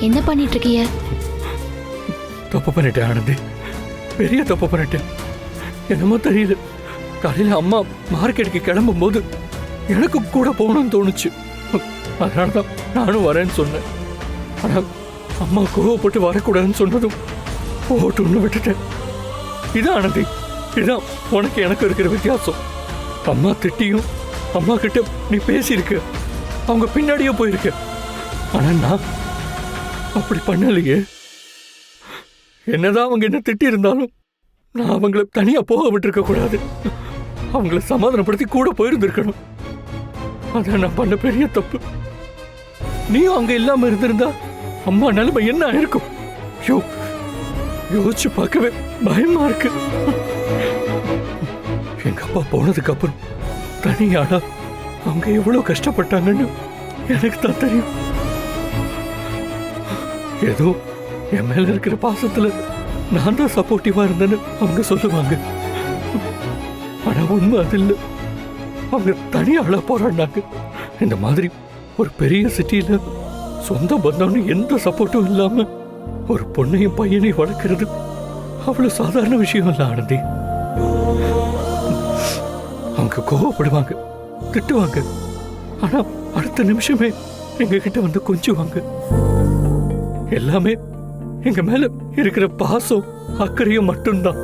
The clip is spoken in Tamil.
என்ன பண்ணிட்டு இருக்கீங்க? தப்பு பண்ணிட்டேன் ஆனந்தி, பெரிய தப்பு பண்ணிட்டேன். என்னமோ தெரியல, காலையில அம்மா மார்க்கெட்டுக்கு கிளம்பும் போது எனக்கு கூட போகணும்னு தோணுச்சு. அதனாலதான் நானும் வரேன்னு சொன்னேன். ஆனா அம்மா கோவப்பட்டு வரக்கூடாதுன்னு சொன்னதும் போட்டுன்னு விட்டுட்டேன். இதான் ஆனந்தி, இதான் உனக்கு எனக்கு இருக்கிற வித்தியாசம். அம்மா திட்டியும் அம்மா கிட்ட நீ பேசியிருக்க, அவங்க பின்னாடியே போயிருக்க. ஆனா நான் அப்படி பண்ணலையே. என்னதான் அவங்க என்ன திட்டி இருந்தாலும் நான் அவங்கள தனியா போக விட்டுருக்க கூடாது. அவங்கள சமாதானப்படுத்தி கூட போயிருந்திருக்கணும். அதான் நான் பண்ண பெரிய தப்பு. நீயும் அங்க இல்லாம இருந்திருந்தா அம்மா நிலைமை என்ன ஆயிருக்கும்? யோசிச்சு பார்க்கவே பயமா இருக்கு. எங்க அப்பா போனதுக்கு அப்புறம் தனியாடா அவங்க எவ்வளவு கஷ்டப்பட்டாங்கன்னு எனக்கு தான் தெரியும். ஏதோ என் மேல இருக்கிற பாசத்துல நான் தான் சப்போர்ட்டிவா இருந்தேன்னு அவங்க சொல்லுவாங்க. ஆனா உண்மை அது இல்லை. அவங்க தனியாளா போராடினாங்க. இந்த மாதிரி ஒரு பெரிய சிட்டியில சொந்த பந்தம்னு எந்த சப்போர்ட்டும் இல்லாம ஒரு பொண்ணையும் பையனையும் வளர்க்கறது அவ்வளவு சாதாரண விஷயம் இல்லை ஆனந்தி. அவங்க கோவப்படுவாங்க, திட்டுவாங்க. ஆனா அடுத்த நிமிஷமே எங்க கிட்ட வந்து கொஞ்சுவாங்க. எல்லாமே எங்க மேல இருக்கிற பாசம் அக்கறையும் மட்டும்தான்.